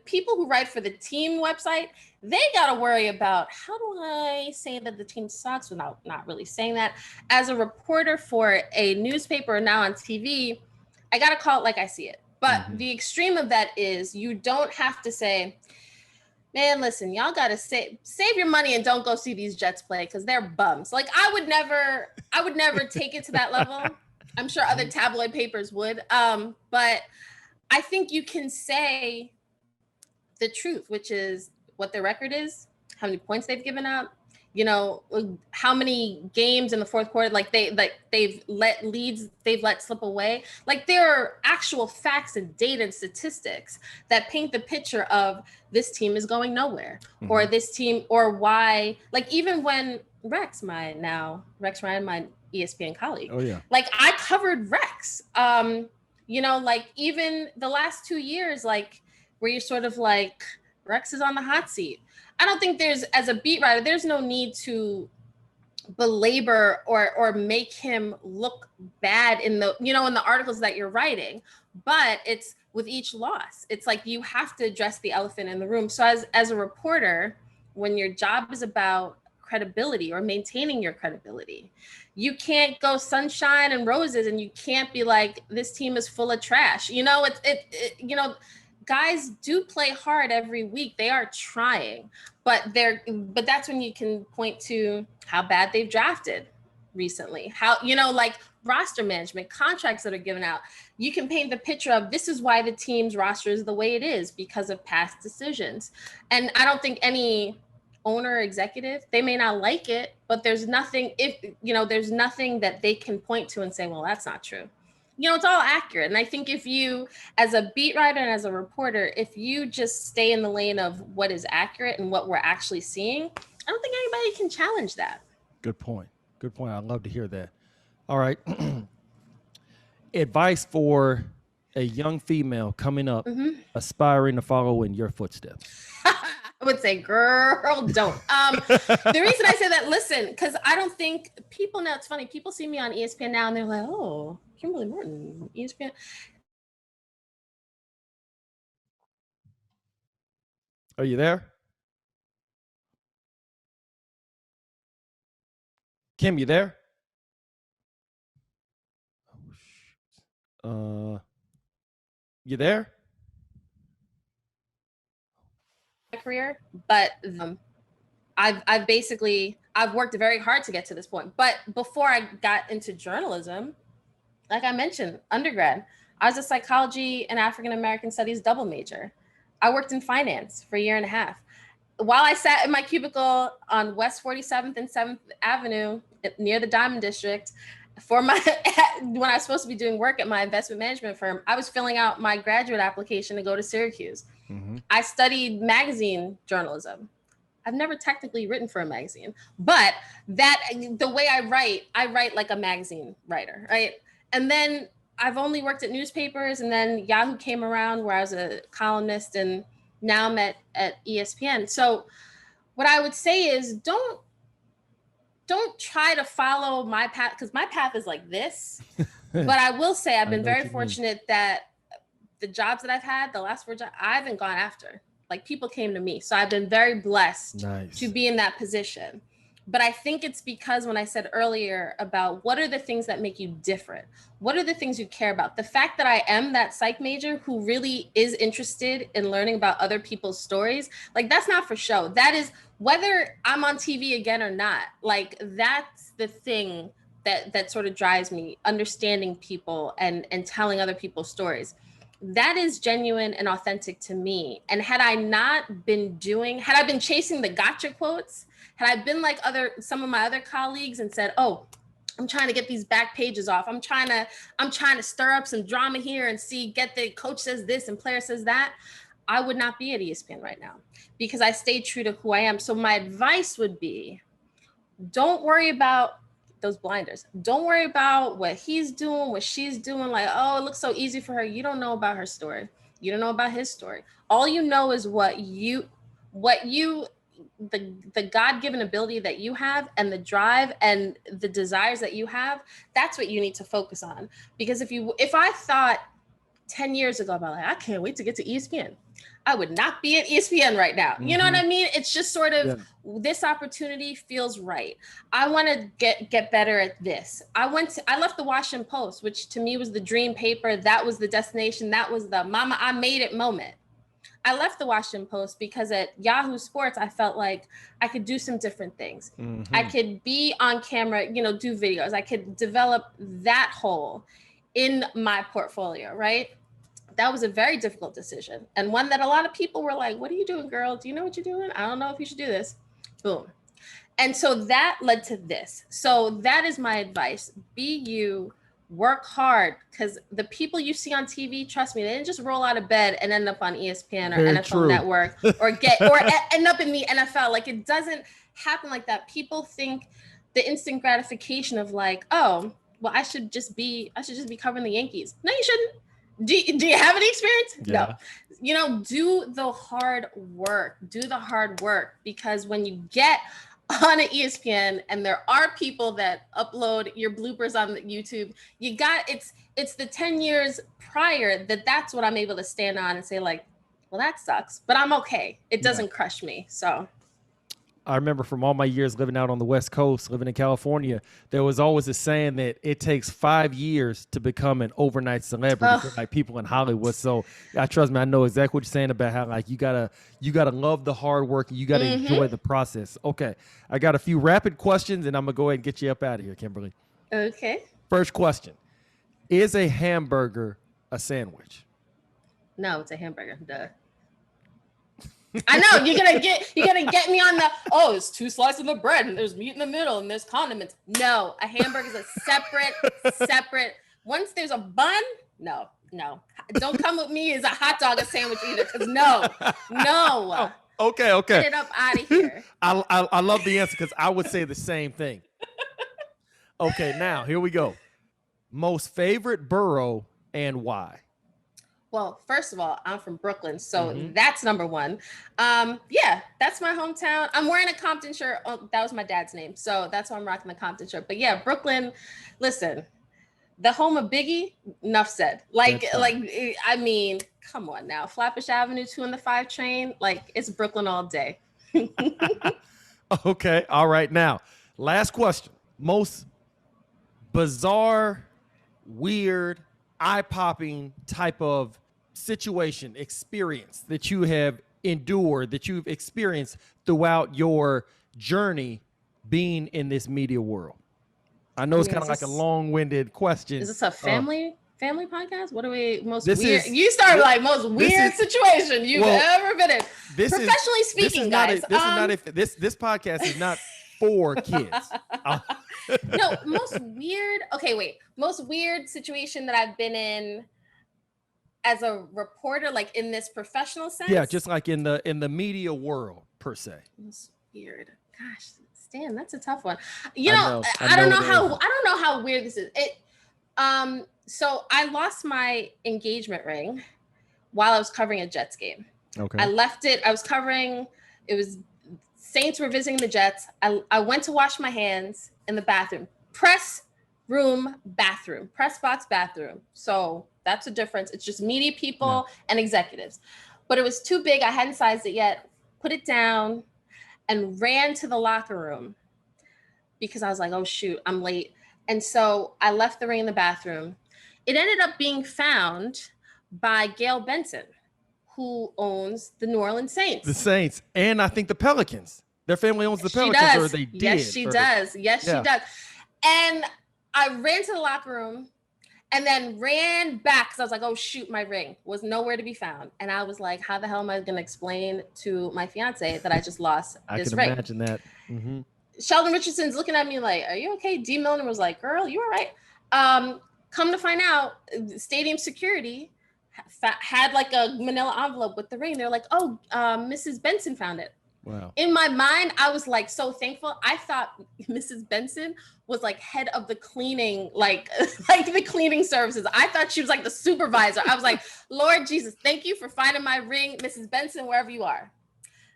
people who write for the team website, they got to worry about, how do I say that the team sucks without not really saying that? As a reporter for a newspaper or now on TV, I got to call it like I see it. But the extreme of that is, you don't have to say, man, listen, y'all got to save your money and don't go see these Jets play because they're bums. Like, I would never take it to that level. I'm sure other tabloid papers would. But I think you can say the truth, which is what their record is, how many points they've given up, you know, how many games in the fourth quarter, like they've let leads, they've let slip away. Like, there are actual facts and data and statistics that paint the picture of this team is going nowhere, or this team, or why. Like, even when Rex Ryan, my ESPN colleague. Oh, yeah. Like, I covered Rex. You know, like, even the last 2 years, like, where you're sort of like, Rex is on the hot seat. I don't think as a beat writer, there's no need to belabor or make him look bad in the articles that you're writing. But it's with each loss, it's like, you have to address the elephant in the room. So as a reporter, when your job is about credibility or maintaining your credibility, you can't go sunshine and roses, and you can't be like, this team is full of trash. You know, guys do play hard every week. They are trying, but that's when you can point to how bad they've drafted recently, how, like roster management, contracts that are given out. You can paint the picture of, this is why the team's roster is the way it is, because of past decisions. And I don't think any owner or executive, they may not like it, but there's nothing that they can point to and say, well, that's not true. It's all accurate. And I think if you, as a beat writer and as a reporter, if you just stay in the lane of what is accurate and what we're actually seeing, I don't think anybody can challenge that. Good point. I'd love to hear that. All right. Advice for a young female coming up, aspiring to follow in your footsteps. I would say, girl, don't. The reason I say that, listen, because I don't think people now, it's funny, people see me on ESPN now and they're like, oh, Kimberley Morton, ESPN. Are you there? Kim, you there? You there? My career, but I've worked very hard to get to this point. But before I got into journalism, like I mentioned, undergrad, I was a psychology and African American studies double major. I worked in finance for a year and a half. While I sat in my cubicle on West 47th and 7th Avenue near the Diamond District for my when I was supposed to be doing work at my investment management firm, I was filling out my graduate application to go to Syracuse. Mm-hmm. I studied magazine journalism. I've never technically written for a magazine, but the way I write like a magazine writer, right? And then I've only worked at newspapers, and then Yahoo came around where I was a columnist, and now I'm at ESPN. So what I would say is don't try to follow my path, because my path is like this. But I will say I've been very fortunate that the jobs that I've had, the last 4 jobs, I haven't gone after. Like, people came to me. So I've been very blessed to be in that position. But I think it's because when I said earlier about what are the things that make you different? What are the things you care about? The fact that I am that psych major who really is interested in learning about other people's stories, like, that's not for show. That is, whether I'm on TV again or not, like, that's the thing that sort of drives me, understanding people and telling other people's stories. That is genuine and authentic to me. And had I been chasing the gotcha quotes, had I been like some of my other colleagues and said, oh, I'm trying to get these back pages off, I'm trying to stir up some drama here and get the coach says this and player says that, I would not be at ESPN right now, because I stayed true to who I am. So my advice would be, don't worry about those blinders. Don't worry about what he's doing, what she's doing. Like, oh, it looks so easy for her. You don't know about her story. You don't know about his story. All you know is the God-given ability that you have, and the drive and the desires that you have. That's what you need to focus on. Because if I thought 10 years ago about, like, I can't wait to get to ESPN, I would not be at ESPN right now. You know what I mean? It's just sort of, this opportunity feels right. I want to get better at this. I left the Washington Post, which to me was the dream paper. That was the destination. That was the mama, I made it moment. I left the Washington Post because at Yahoo Sports, I felt like I could do some different things. Mm-hmm. I could be on camera, do videos. I could develop that whole in my portfolio, right? That was a very difficult decision, and one that a lot of people were like, what are you doing, girl? Do you know what you're doing? I don't know if you should do this. Boom. And so that led to this. So that is my advice. Be you, work hard, because the people you see on TV, trust me, they didn't just roll out of bed and end up on ESPN or very NFL true. Network or end up in the NFL. Like, it doesn't happen like that. People think the instant gratification of like, oh, well, I should just be covering the Yankees. No, you shouldn't. Do you have any experience? Yeah. No. Do the hard work. Because when you get on an ESPN and there are people that upload your bloopers on YouTube, it's the 10 years prior that's what I'm able to stand on and say, like, well, that sucks, but I'm okay. It doesn't crush me. So I remember from all my years living out on the West Coast, living in California, there was always a saying that it takes 5 years to become an overnight celebrity, like people in Hollywood. So trust me, I know exactly what you're saying about how, like, you gotta love the hard work and you gotta enjoy the process. Okay, I got a few rapid questions and I'm gonna go ahead and get you up out of here, Kimberly. Okay. First question: is a hamburger a sandwich? No, it's a hamburger. Duh. I know you're gonna get me on it's 2 slices of bread and there's meat in the middle and there's condiments. No, a hamburger is a separate. Once there's a bun, no. Don't come with me as a hot dog, a sandwich either, because no. Oh, okay. Get it up out of here. I love the answer, because I would say the same thing. Okay, now here we go. Most favorite borough and why? Well, first of all, I'm from Brooklyn, so that's number one. Yeah, that's my hometown. I'm wearing a Compton shirt. Oh, that was my dad's name, so that's why I'm rocking the Compton shirt. But yeah, Brooklyn, listen, the home of Biggie, enough said. I mean, come on now. Flatbush Avenue, 2 and the 5 train, like, it's Brooklyn all day. Okay, all right. Now, last question. Most bizarre, weird, eye-popping type of situation, experience that you have endured, that you've experienced throughout your journey being in this media world? I know it's kind of like a long-winded question. Is this a family podcast? What are we most weird? You started like most weird situation you've ever been in. Professionally speaking, guys. This podcast is not for kids. No, most weird. Okay, wait. Most weird situation that I've been in as a reporter, like in this professional sense. Yeah, just like in the media world per se. Most weird. Gosh, Stan, that's a tough one. I don't know how weird this is. So I lost my engagement ring while I was covering a Jets game. Okay. I left it. I was covering. It was Saints were visiting the Jets. I went to wash my hands in the bathroom. Press box bathroom. So that's a difference. It's just media people and executives. But it was too big. I hadn't sized it yet. Put it down and ran to the locker room because I was like, oh, shoot, I'm late. And so I left the ring in the bathroom. It ended up being found by Gail Benson, who owns the New Orleans Saints. The Saints. And I think the Pelicans. Their family owns the Pelicans. She does. Or they did. Yes, she does. Yes, she does. And I ran to the locker room and then ran back because I was like, oh, shoot, my ring was nowhere to be found. And I was like, how the hell am I going to explain to my fiance that I just lost this ring? I can imagine that. Mm-hmm. Sheldon Richardson's looking at me like, are you okay? Dee Milliner was like, girl, you all right? Come to find out, stadium security had like a manila envelope with the ring. They're like, oh, Mrs. Benson found it. Wow. In my mind, I was like so thankful. I thought Mrs. Benson was like head of the cleaning, like the cleaning services. I thought she was like the supervisor. I was like, Lord Jesus, thank you for finding my ring, Mrs. Benson, wherever you are.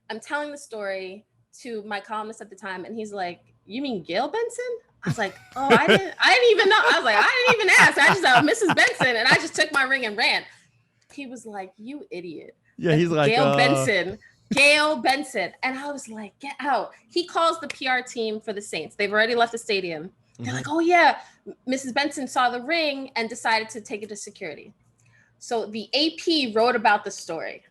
I'm telling the story to my columnist at the time, and he's like, you mean Gail Benson? I was like, oh, I didn't even know. I was like, I didn't even ask. I just said Mrs. Benson, and I just took my ring and ran. He was like, you idiot. Yeah, he's like, Gail Benson. And I was like, get out. He calls the PR team for the Saints. They've already left the stadium. They're like, oh yeah, Mrs. Benson saw the ring and decided to take it to security. So the AP wrote about the story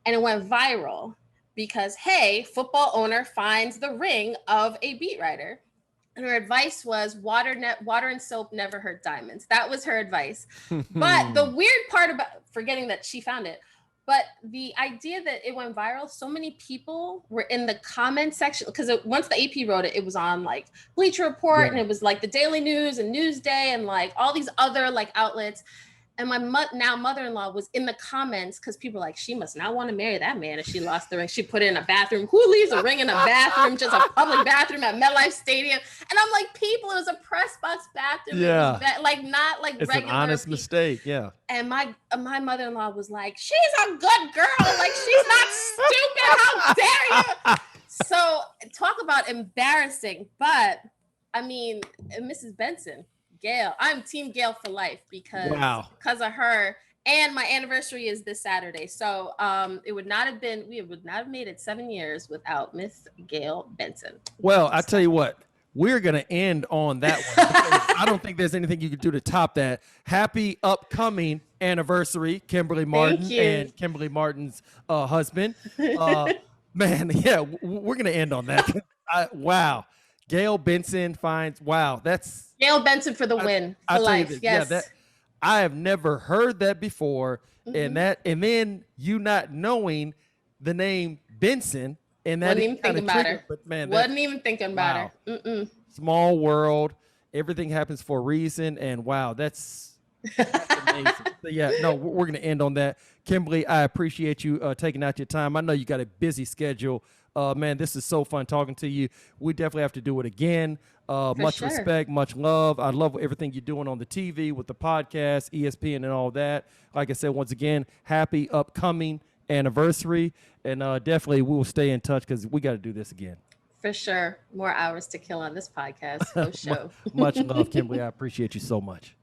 and it went viral because, hey, football owner finds the ring of a beat writer. And her advice was water and soap never hurt diamonds. That was her advice. But the weird part about forgetting that she found it, but the idea that it went viral, so many people were in the comment section because once the AP wrote it, it was on like Bleacher Report and it was like the Daily News and Newsday and like all these other like outlets. And my mother-in-law was in the comments because people were like, she must not want to marry that man if she lost the ring. She put it in a bathroom. Who leaves a ring in a bathroom, just a public bathroom at MetLife Stadium? And I'm like, people, it was a press box bathroom. Yeah. Like not like it's regular. It's an honest mistake, yeah. And my mother-in-law was like, she's a good girl. Like, she's not stupid. How dare you? So talk about embarrassing. But, I mean, Mrs. Benson, Gail, I'm Team Gail for life because of her, and my anniversary is this Saturday. So we would not have made it 7 years without Miss Gail Benson. Well, I tell you what, we're gonna end on that one. I don't think there's anything you can do to top that. Happy upcoming anniversary, Kimberly Martin and Kimberly Martin's husband. Man, yeah, we're gonna end on that. Wow. Gail Benson finds, that's Gail Benson for the win for life. Yes. Yeah, I have never heard that before. And then you not knowing the name Benson and that wasn't even thinking about her. But man, wasn't even thinking about her. Small world. Everything happens for a reason. And wow, that's amazing. So yeah, no, we're going to end on that. Kimberly, I appreciate you taking out your time. I know you got a busy schedule. Man, this is so fun talking to you. We definitely have to do it again. Much respect, much love. I love everything you're doing on the TV with the podcast, ESPN, and all that. Like I said, once again, happy upcoming anniversary. And definitely we will stay in touch because we got to do this again. For sure. More hours to kill on this podcast. Go show. Much love, Kimberly. I appreciate you so much.